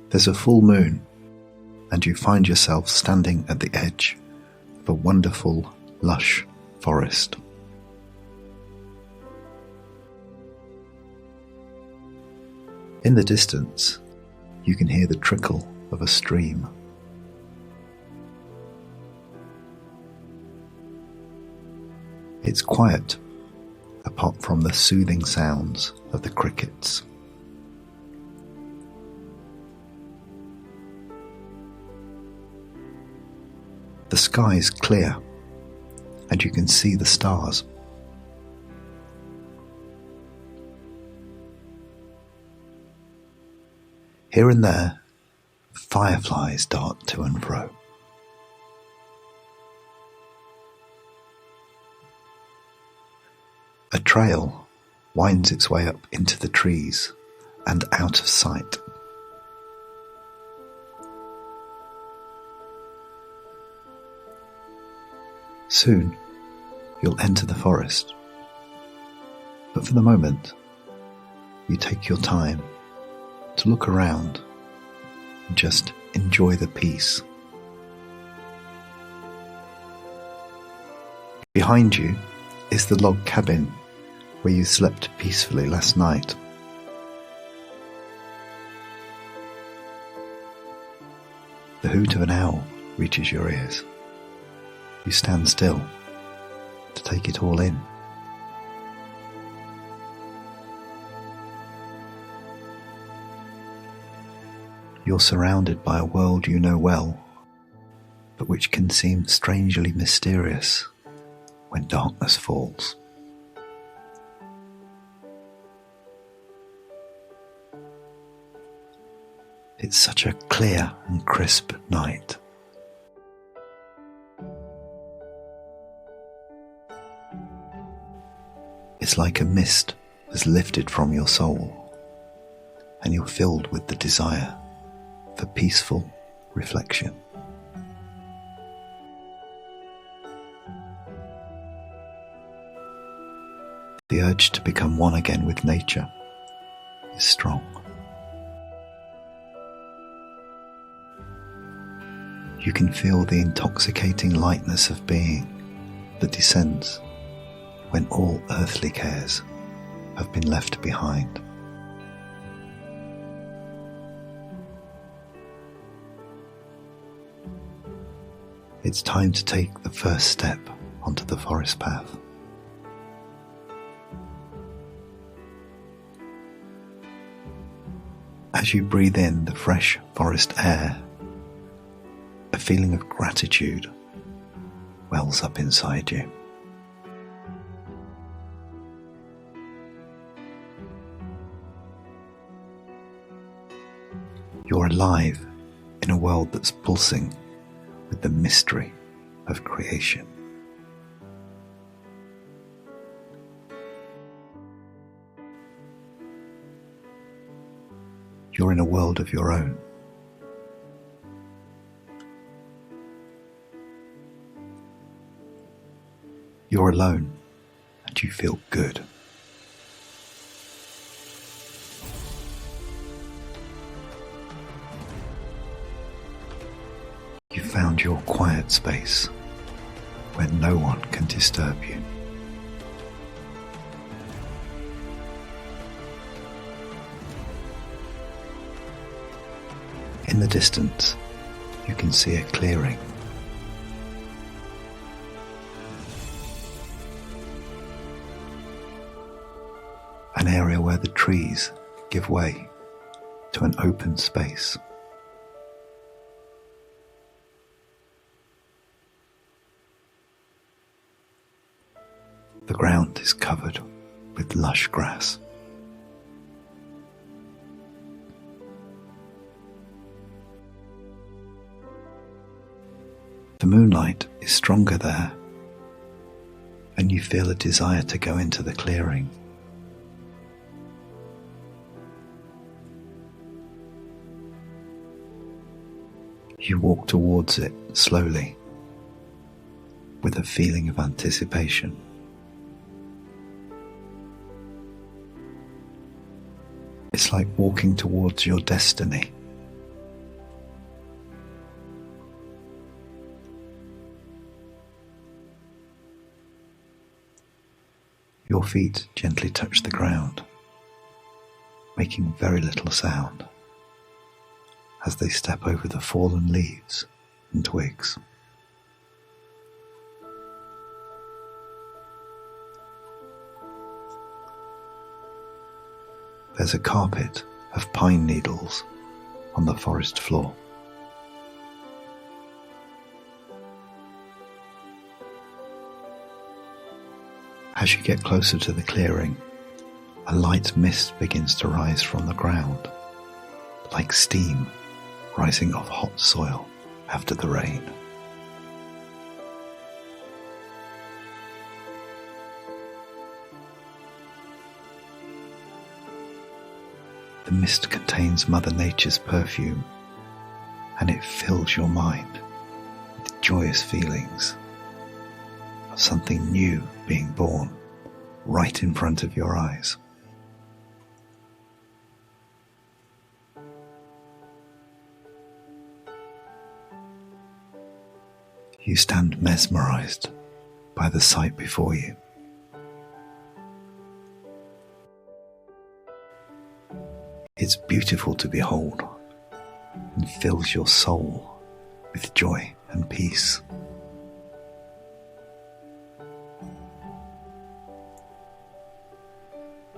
There's a full moon, and you find yourself standing at the edge of a wonderful, lush forest. In the distance, you can hear the trickle of a stream. It's quiet, apart from the soothing sounds of the crickets. The sky is clear, and you can see the stars. Here and there, fireflies dart to and fro. A trail winds its way up into the trees and out of sight. Soon, you'll enter the forest. But for the moment, you take your time to look around and just enjoy the peace. Behind you is the log cabin where you slept peacefully last night. The hoot of an owl reaches your ears. You stand still to take it all in. You're surrounded by a world you know well, but which can seem strangely mysterious when darkness falls. It's such a clear and crisp night. It's like a mist has lifted from your soul, and you're filled with the desire for peaceful reflection. The urge to become one again with nature is strong. You can feel the intoxicating lightness of being that descends when all earthly cares have been left behind. It's time to take the first step onto the forest path. As you breathe in the fresh forest air, a feeling of gratitude wells up inside you. You're alive in a world that's pulsing with the mystery of creation. You're in a world of your own. You're alone, and you feel good. You found your quiet space where no one can disturb you. In the distance, you can see a clearing. An area where the trees give way to an open space. The ground is covered with lush grass. The moonlight is stronger there, and you feel a desire to go into the clearing. You walk towards it slowly, with a feeling of anticipation. It's like walking towards your destiny, Your feet gently touch the ground, making very little sound as they step over the fallen leaves and twigs. There's a carpet of pine needles on the forest floor. As you get closer to the clearing, a light mist begins to rise from the ground, like steam rising off hot soil after the rain. The mist contains Mother Nature's perfume, and it fills your mind with joyous feelings of something new being born right in front of your eyes. You stand mesmerized by the sight before you. It's beautiful to behold and fills your soul with joy and peace.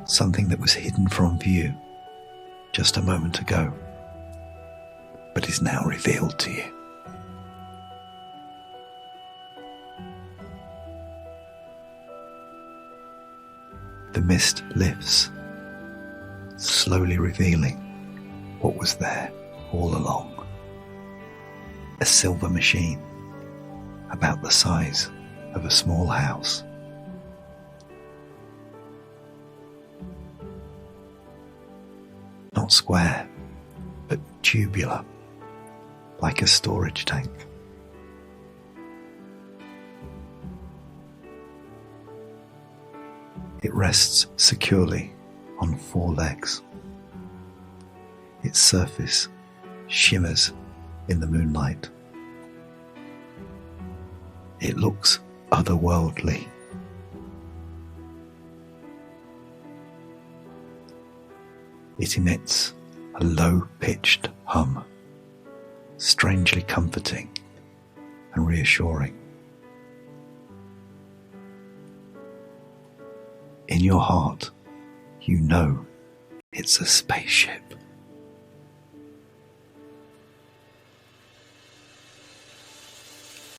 Something that was hidden from view just a moment ago, but is now revealed to you. The mist lifts, slowly revealing what was there all along. A silver machine, about the size of a small house. Not square, but tubular, like a storage tank. It rests securely on 4 legs. Its surface shimmers in the moonlight. It looks otherworldly. It emits a low-pitched hum, strangely comforting and reassuring. In your heart, you know it's a spaceship.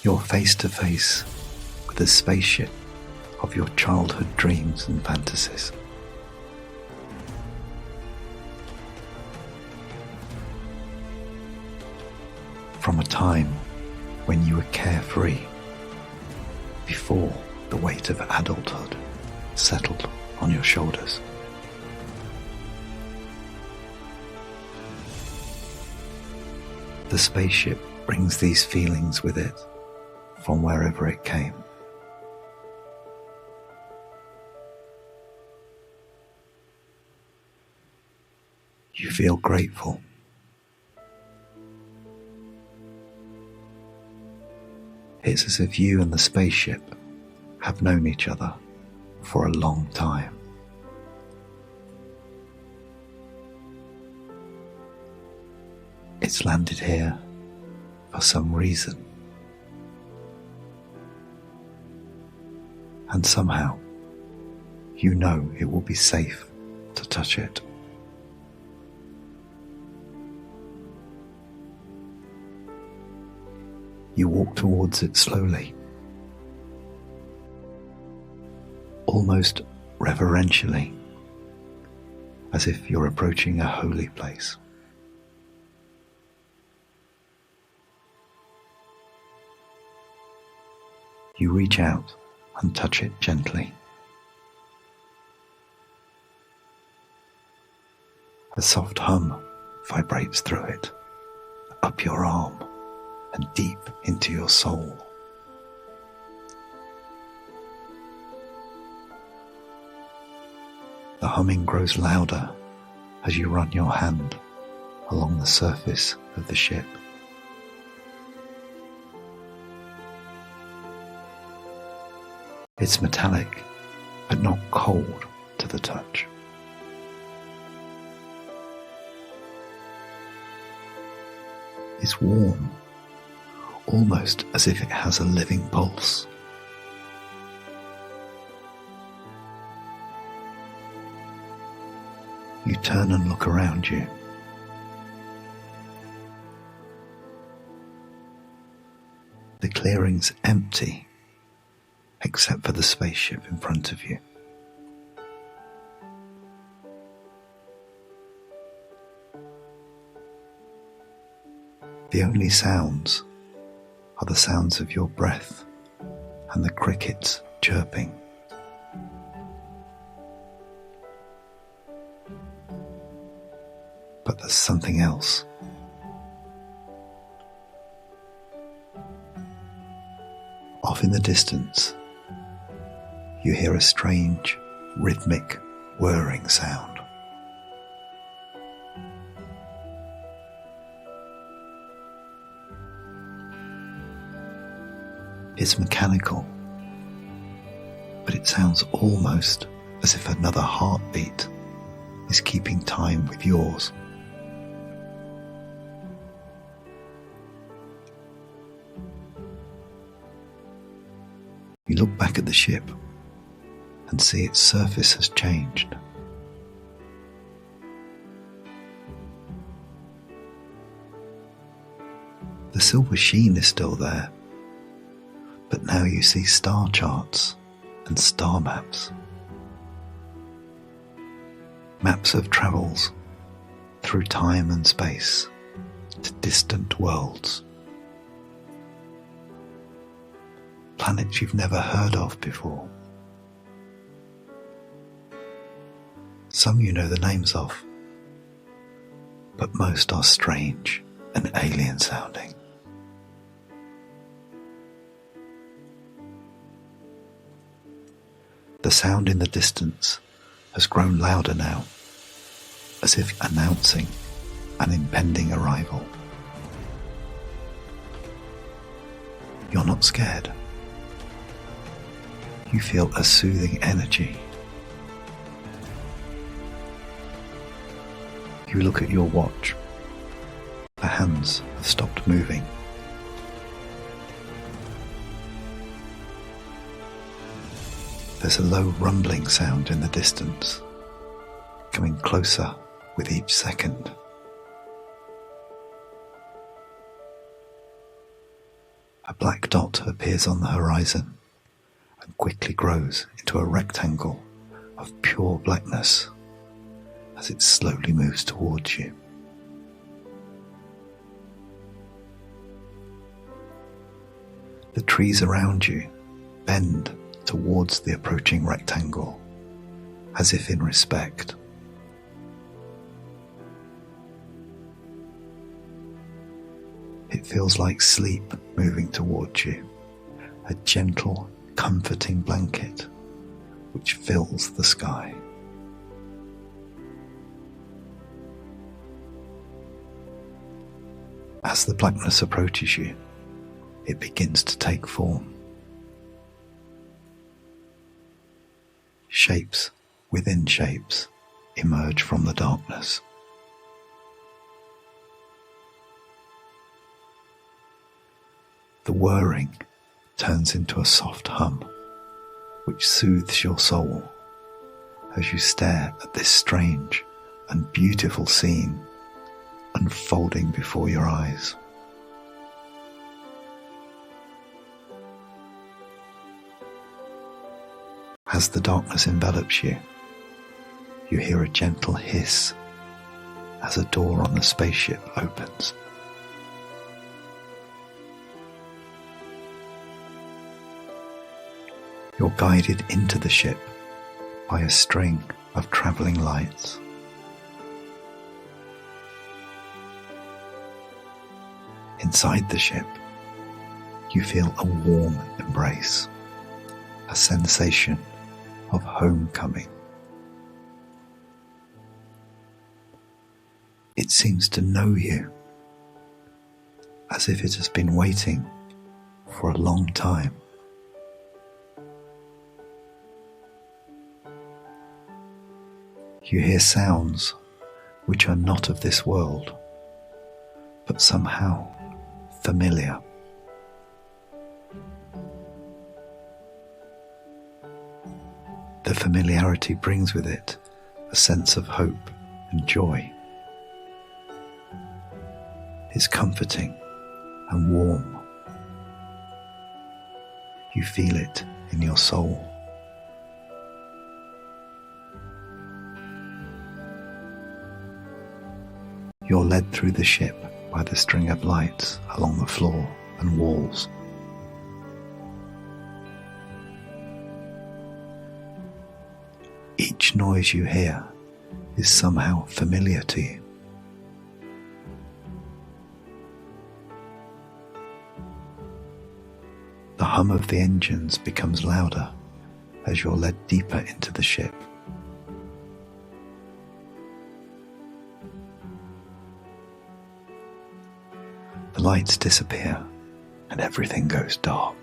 You're face to face with the spaceship of your childhood dreams and fantasies. From a time when you were carefree, before the weight of adulthood settled on your shoulders. The spaceship brings these feelings with it from wherever it came. You feel grateful. It's as if you and the spaceship have known each other for a long time. It's landed here for some reason. And somehow, you know it will be safe to touch it. You walk towards it slowly, almost reverentially, as if you're approaching a holy place. You reach out and touch it gently. A soft hum vibrates through it, up your arm and deep into your soul. The humming grows louder as you run your hand along the surface of the ship. It's metallic but not cold to the touch. It's warm, almost as if it has a living pulse. You turn and look around you. The clearing's empty, except for the spaceship in front of you. The only sounds are the sounds of your breath and the crickets chirping. But there's something else. Off in the distance, you hear a strange, rhythmic, whirring sound. It's mechanical, but it sounds almost as if another heartbeat is keeping time with yours. You look back at the ship and see its surface has changed. The silver sheen is still there, but now you see star charts and star maps. Maps of travels through time and space to distant worlds. Planets you've never heard of before. Some you know the names of, but most are strange and alien sounding. The sound in the distance has grown louder now, as if announcing an impending arrival. You're not scared. You feel a soothing energy. You look at your watch. The hands have stopped moving. There's a low rumbling sound in the distance, coming closer with each second. A black dot appears on the horizon and quickly grows into a rectangle of pure blackness as it slowly moves towards you. The trees around you bend towards the approaching rectangle, as if in respect. It feels like sleep moving towards you, a gentle, comforting blanket which fills the sky. As the blackness approaches you, it begins to take form. Shapes within shapes emerge from the darkness. The whirring turns into a soft hum, which soothes your soul as you stare at this strange and beautiful scene unfolding before your eyes. As the darkness envelops you, you hear a gentle hiss as a door on the spaceship opens. You're guided into the ship by a string of travelling lights. Inside the ship, you feel a warm embrace, a sensation of homecoming. It seems to know you, as if it has been waiting for a long time. You hear sounds which are not of this world, but somehow familiar. The familiarity brings with it a sense of hope and joy. It's comforting and warm. You feel it in your soul. You're led through the ship by the string of lights along the floor and walls. Each noise you hear is somehow familiar to you. The hum of the engines becomes louder as you're led deeper into the ship. The lights disappear and everything goes dark.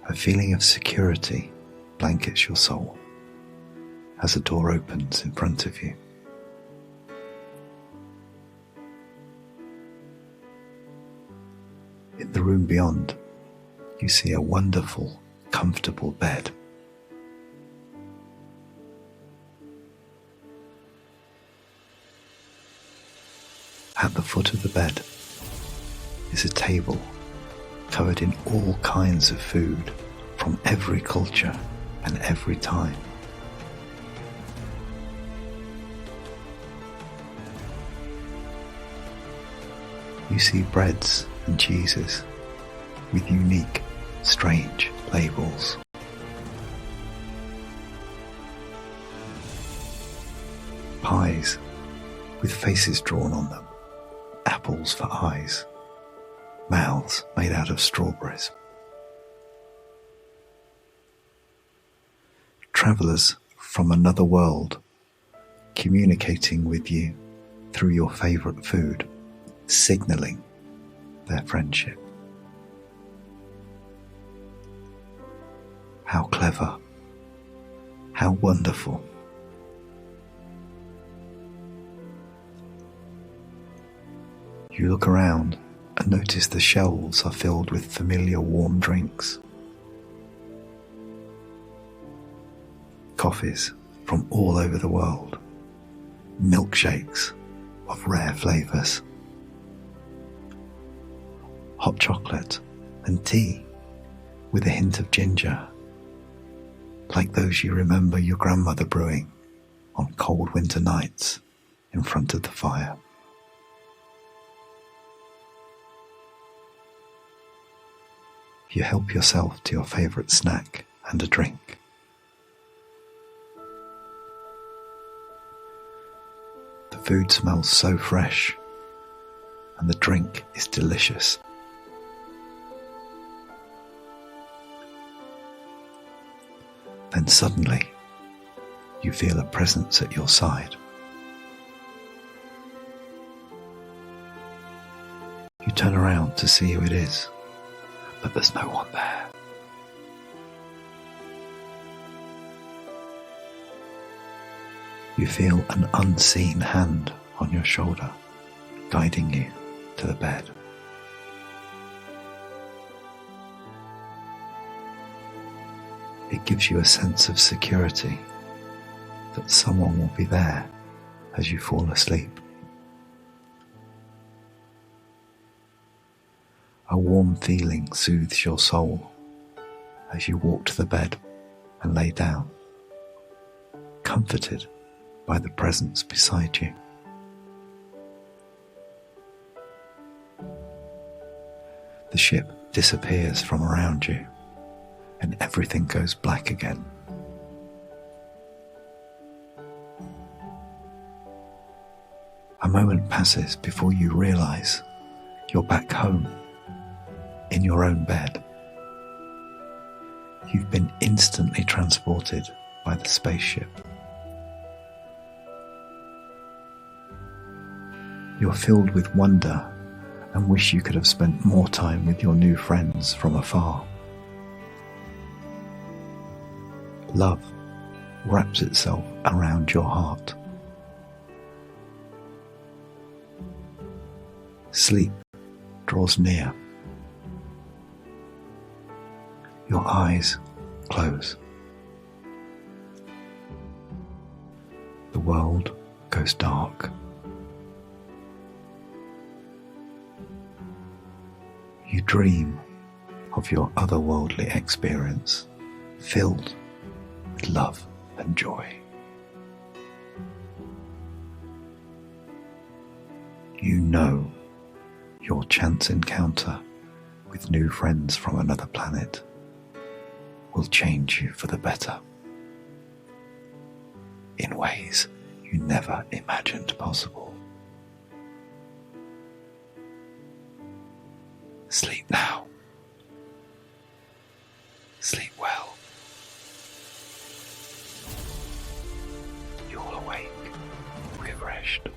A feeling of security blankets your soul as a door opens in front of you. In the room beyond, you see a wonderful, comfortable bed. At the foot of the bed is a table covered in all kinds of food from every culture and every time. You see breads and cheeses with unique, strange labels. Pies with faces drawn on them, apples for eyes, mouths made out of strawberries. Travellers from another world communicating with you through your favourite food, signalling their friendship. How clever, how wonderful. You look around and notice the shelves are filled with familiar warm drinks. Coffees from all over the world, milkshakes of rare flavours, hot chocolate and tea with a hint of ginger, like those you remember your grandmother brewing on cold winter nights in front of the fire. You help yourself to your favourite snack and a drink. The food smells so fresh and the drink is delicious. Then suddenly you feel a presence at your side. You turn around to see who it is, but there's no one there. You feel an unseen hand on your shoulder, guiding you to the bed. It gives you a sense of security that someone will be there as you fall asleep. A warm feeling soothes your soul as you walk to the bed and lay down, comforted by the presence beside you. The ship disappears from around you and everything goes black again. A moment passes before you realize you're back home in your own bed. You've been instantly transported by the spaceship. You're filled with wonder and wish you could have spent more time with your new friends from afar. Love wraps itself around your heart. Sleep draws near. Your eyes close. The world goes dark. You dream of your otherworldly experience, filled with love and joy. You know your chance encounter with new friends from another planet will change you for the better in ways you never imagined possible. Sleep now. Sleep well. You'll awake refreshed.